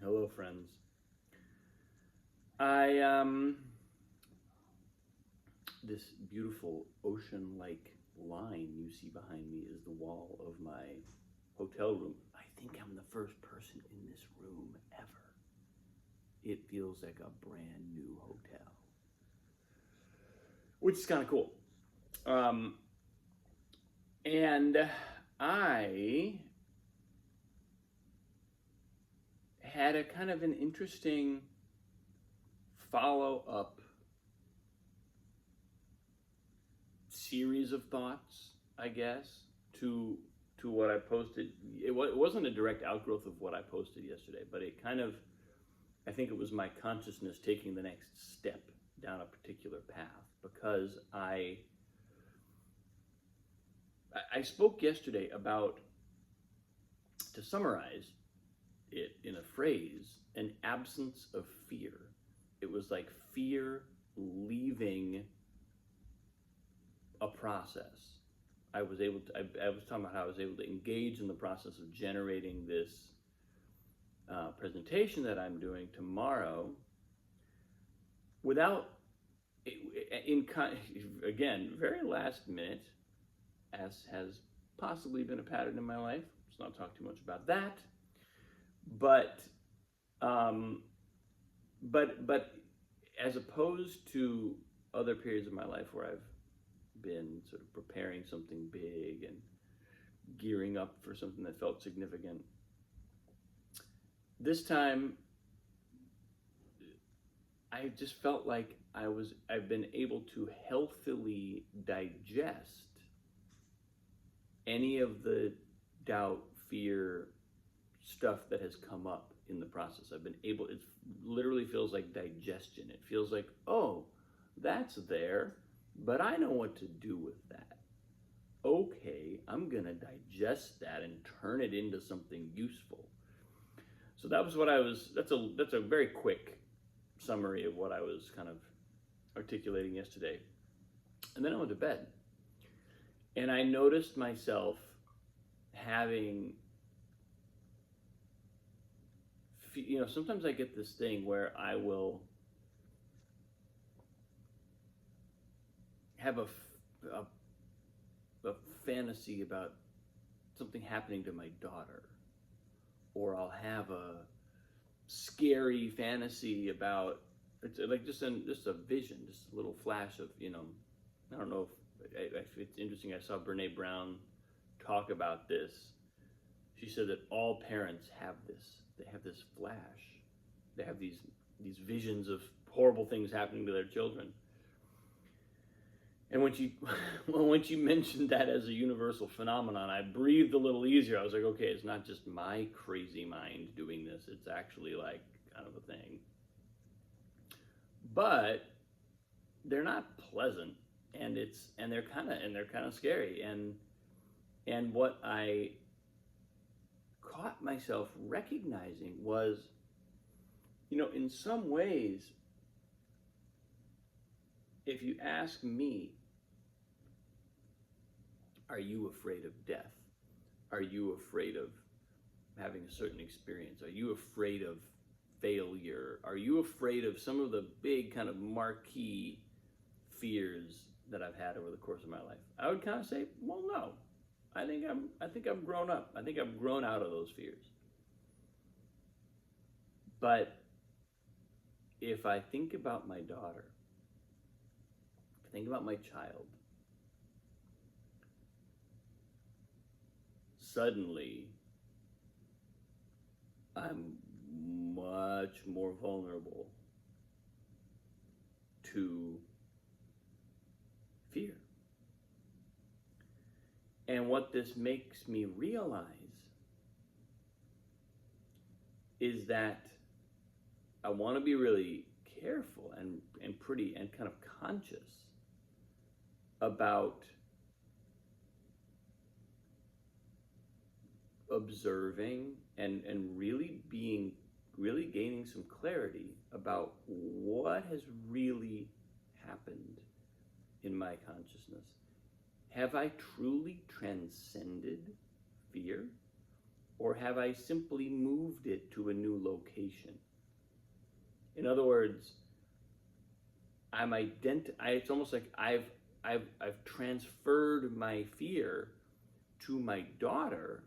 Hello, friends. I this beautiful ocean-like line you see behind me is the wall of my hotel room. I think I'm the first person in this room ever. It feels like a brand new hotel, which is kind of cool. And I had a kind of an interesting follow-up series of thoughts, I guess, to what I posted. It wasn't a direct outgrowth of what I posted yesterday, but it kind of, I think it was my consciousness taking the next step down a particular path, because I spoke yesterday about, to summarize it in a phrase, an absence of fear. It was like fear leaving a process. I was talking about how I was able to engage in the process of generating this presentation that I'm doing tomorrow without, again, very last minute, as has possibly been a pattern in my life. Let's not talk too much about that. But as opposed to other periods of my life where I've been sort of preparing something big and gearing up for something that felt significant, this time I just felt like I've been able to healthily digest any of the doubt, fear, stuff that has come up in the process. I've been able, it literally feels like digestion. It feels like, oh, that's there, but I know what to do with that. Okay, I'm gonna digest that and turn it into something useful. So that was what that's a very quick summary of what I was kind of articulating yesterday. And then I went to bed. And I noticed myself having, sometimes I get this thing where I will have a fantasy about something happening to my daughter, or I'll have a scary fantasy about, it's like just a vision, just a little flash of, I don't know if it's interesting. I saw Brene Brown talk about this. She said that all parents have this. They have this flash. They have these visions of horrible things happening to their children. And when she mentioned that as a universal phenomenon, I breathed a little easier. I was like, okay, it's not just my crazy mind doing this. It's actually like kind of a thing. But they're not pleasant, and they're kind of scary. And what I caught myself recognizing was, in some ways, if you ask me, are you afraid of death? Are you afraid of having a certain experience? Are you afraid of failure? Are you afraid of some of the big kind of marquee fears that I've had over the course of my life? I would kind of say, well, no. I think I've grown up. I think I've grown out of those fears. But if I think about my daughter, if I think about my child, suddenly I'm much more vulnerable to fear. And what this makes me realize is that I want to be really careful and kind of conscious about observing and really gaining some clarity about what has really happened in my consciousness. Have I truly transcended fear? Or have I simply moved it to a new location? In other words, it's almost like I've transferred my fear to my daughter,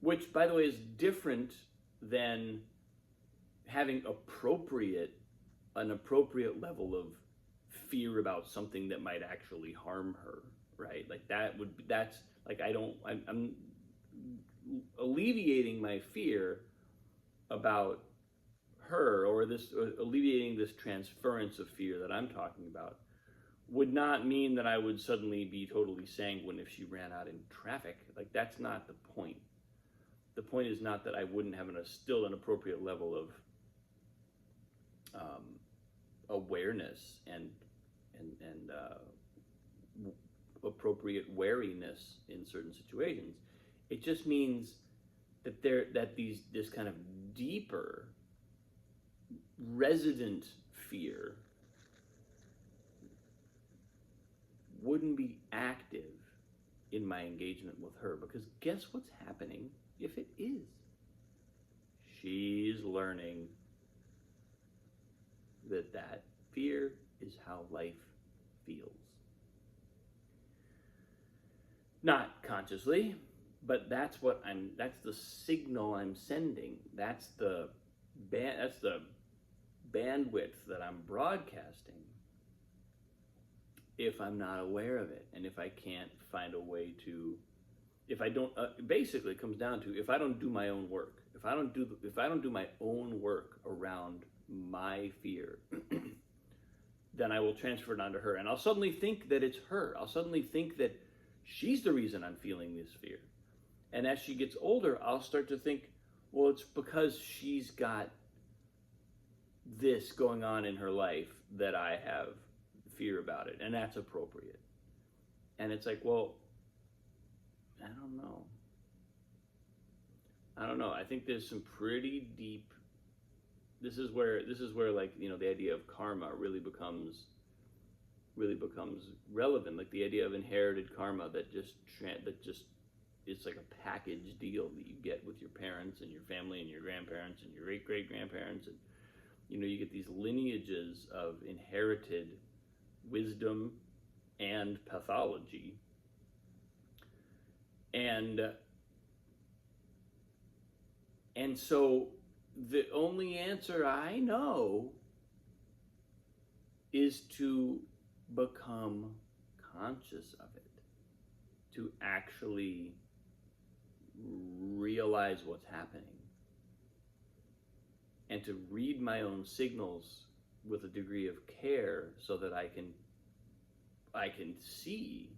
which, by the way, is different than having an appropriate level of fear about something that might actually harm her, right? Like that's like I'm alleviating my fear about her, or alleviating this transference of fear that I'm talking about would not mean that I would suddenly be totally sanguine if she ran out in traffic. Like, that's not the point. The point is not that I wouldn't have still an appropriate level of awareness and appropriate wariness in certain situations. It just means that this kind of deeper resident fear wouldn't be active in my engagement with her, because guess what's happening if it is? She's learning that fear is how life feels. Not consciously, but that's the signal I'm sending. That's the bandwidth that I'm broadcasting if I'm not aware of it, and if I can't find a way to, if I don't, basically it comes down to, if I don't do my own work, if I don't do my own work around my fear, then I will transfer it onto her, and I'll suddenly think that it's her. I'll suddenly think that she's the reason I'm feeling this fear. And as she gets older, I'll start to think, well, it's because she's got this going on in her life that I have fear about it, and that's appropriate. And it's like, well, I don't know. I think there's some pretty deep. This is where like, the idea of karma really becomes relevant. Like the idea of inherited karma that just it's like a package deal that you get with your parents and your family and your grandparents and your great grandparents, and you get these lineages of inherited wisdom and pathology. And so the only answer I know is to become conscious of it, to actually realize what's happening, and to read my own signals with a degree of care, so that I can see,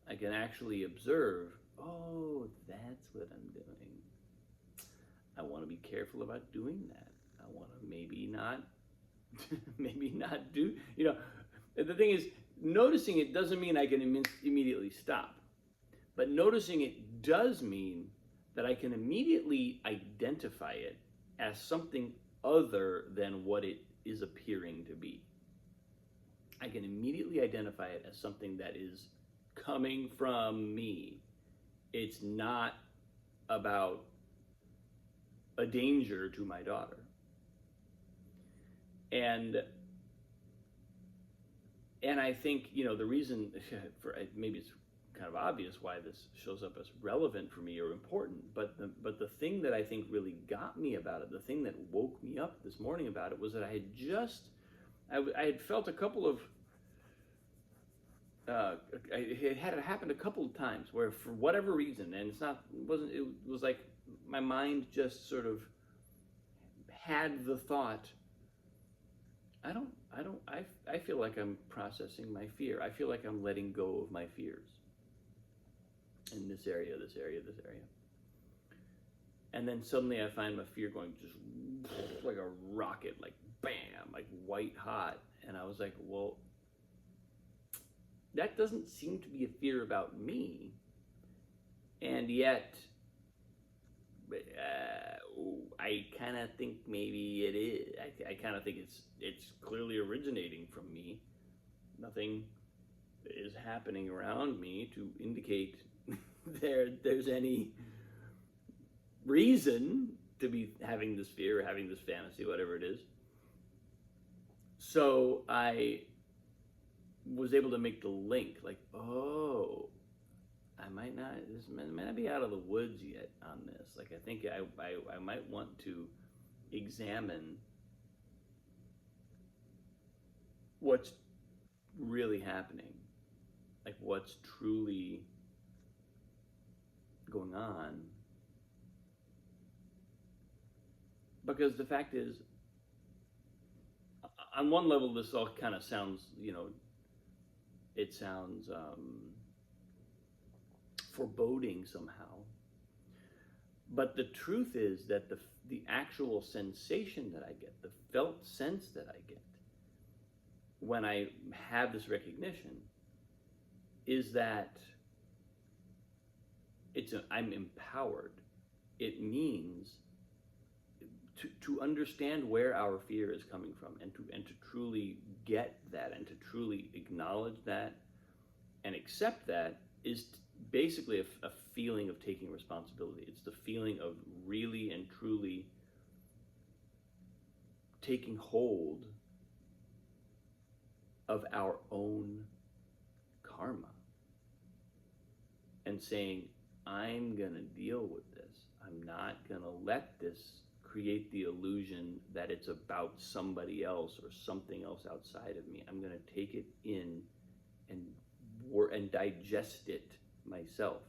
I can actually observe, oh, that's what I'm doing. I want to be careful about doing that. I want to maybe not do, the thing is, noticing it doesn't mean I can immediately stop. But noticing it does mean that I can immediately identify it as something other than what it is appearing to be. I can immediately identify it as something that is coming from me. It's not about a danger to my daughter. And I think, the reason for, maybe it's kind of obvious why this shows up as relevant for me or important, but the thing that I think really got me about it, the thing that woke me up this morning about it, was that I had felt a couple of, it had happened a couple of times where, for whatever reason, and it was like my mind just sort of had the thought, I feel like I'm processing my fear. I feel like I'm letting go of my fears in this area. And then suddenly I find my fear going just like a rocket, like bam, like white hot. And I was like, well, that doesn't seem to be a fear about me. And yet, I kind of think maybe it is. I kind of think it's clearly originating from me. Nothing is happening around me to indicate there's any reason to be having this fear or having this fantasy, whatever it is. So I was able to make the link, like, oh, I might not, this might not be out of the woods yet on this. Like, I think I might want to examine what's really happening, like what's truly going on. Because the fact is, on one level, this all kind of sounds, it sounds foreboding somehow. But the truth is that the actual sensation that I get, the felt sense that I get when I have this recognition, is that I'm empowered. It means to understand where our fear is coming from, and to truly get that, and to truly acknowledge that and accept that, is basically a feeling of taking responsibility. It's the feeling of really and truly taking hold of our own karma and saying, I'm gonna deal with this. I'm not gonna let this create the illusion that it's about somebody else or something else outside of me. I'm gonna take it in and digest it myself.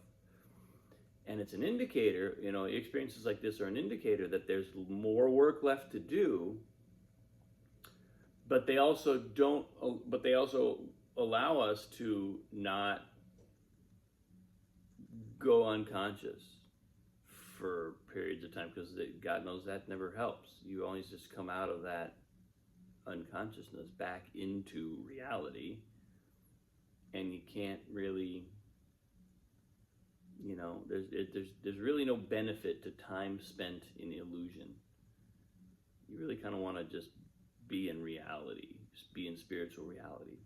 And it's an indicator, experiences like this are an indicator that there's more work left to do, but they also allow us to not go unconscious for periods of time, because God knows that never helps. You always just come out of that unconsciousness back into reality, and you can't really, there's really no benefit to time spent in illusion. You really kind of want to just be in reality, just be in spiritual reality,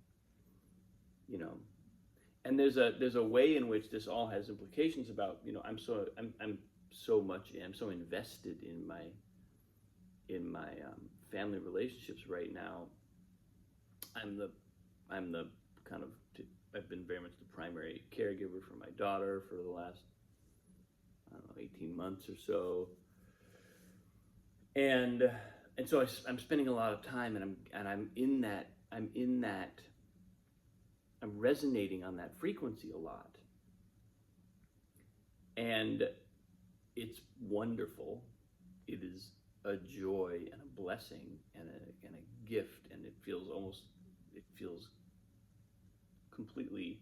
And there's a way in which this all has implications about, I'm so invested in my family relationships right now. I've been very much the primary caregiver for my daughter for the last, 18 months or so, and so I'm spending a lot of time, and I'm resonating on that frequency a lot, and it's wonderful. It is a joy and a blessing and a gift, and it feels completely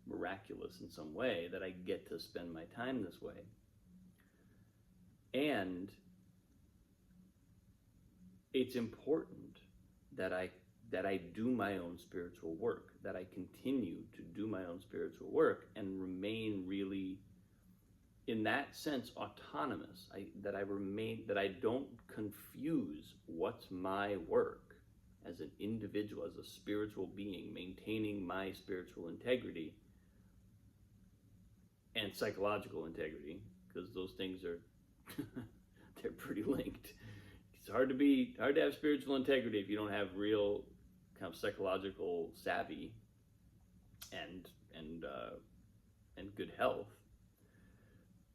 miraculous in some way that I get to spend my time this way. And it's important that I do my own spiritual work, that I continue to do my own spiritual work and remain really, in that sense, autonomous. That I don't confuse what's my work as an individual, as a spiritual being, maintaining my spiritual integrity and psychological integrity, because those things are they're pretty linked. It's hard to have spiritual integrity if you don't have real kind of psychological savvy and good health.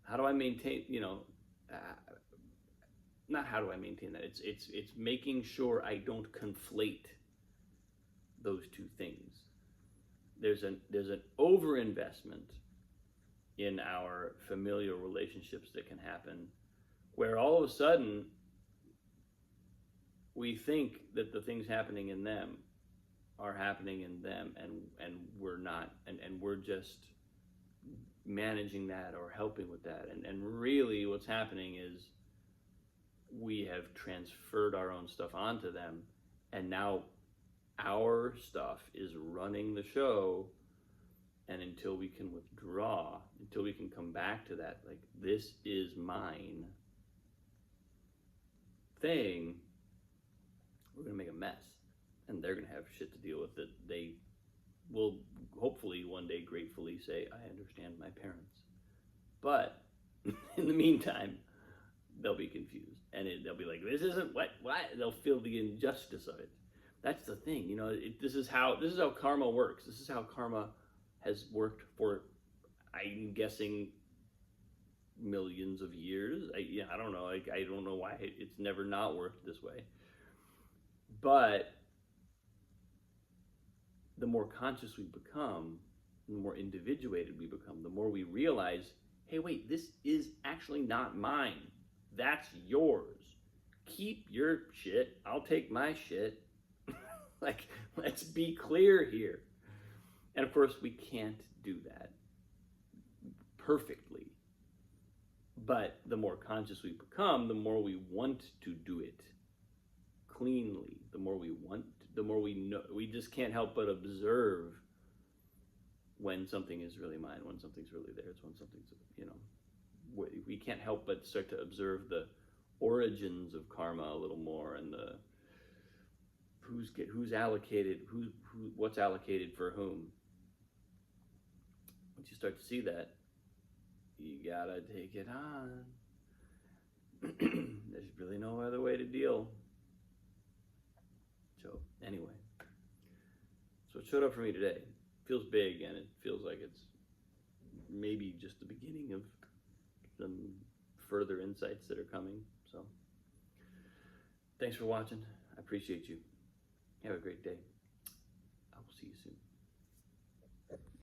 How do I maintain, not how do I maintain that? It's making sure I don't conflate those two things. There's an overinvestment in our familial relationships that can happen, where all of a sudden we think that the things happening in them are happening in them, and we're not, and we're just managing that or helping with that, and really what's happening is we have transferred our own stuff onto them, and now our stuff is running the show. And until we can withdraw, until we can come back to that, like, this is mine thing, we're gonna make a mess, and they're gonna have shit to deal with that they will hopefully one day gratefully say, I understand my parents. But in the meantime, they'll be confused, and they'll be like, "This isn't what? They'll feel the injustice of it. That's the thing, this is how karma works. This is how karma has worked for, I'm guessing, millions of years. I don't know. I don't know why it's never not worked this way. But the more conscious we become, the more individuated we become, the more we realize, hey, wait, this is actually not mine. That's yours. Keep your shit. I'll take my shit. Like, let's be clear here. And of course, we can't do that perfectly. But the more conscious we become, the more we want to do it cleanly. The more we know. We just can't help but observe when something is really mine, when something's really theirs, when something's, we can't help but start to observe the origins of karma a little more, and the who's allocated, what's allocated for whom. Once you start to see that, you gotta take it on. There's really no other way to deal. So anyway, so it showed up for me today. It feels big, and it feels like it's maybe just the beginning of some further insights that are coming. So thanks for watching. I appreciate you. Have a great day. I will see you soon.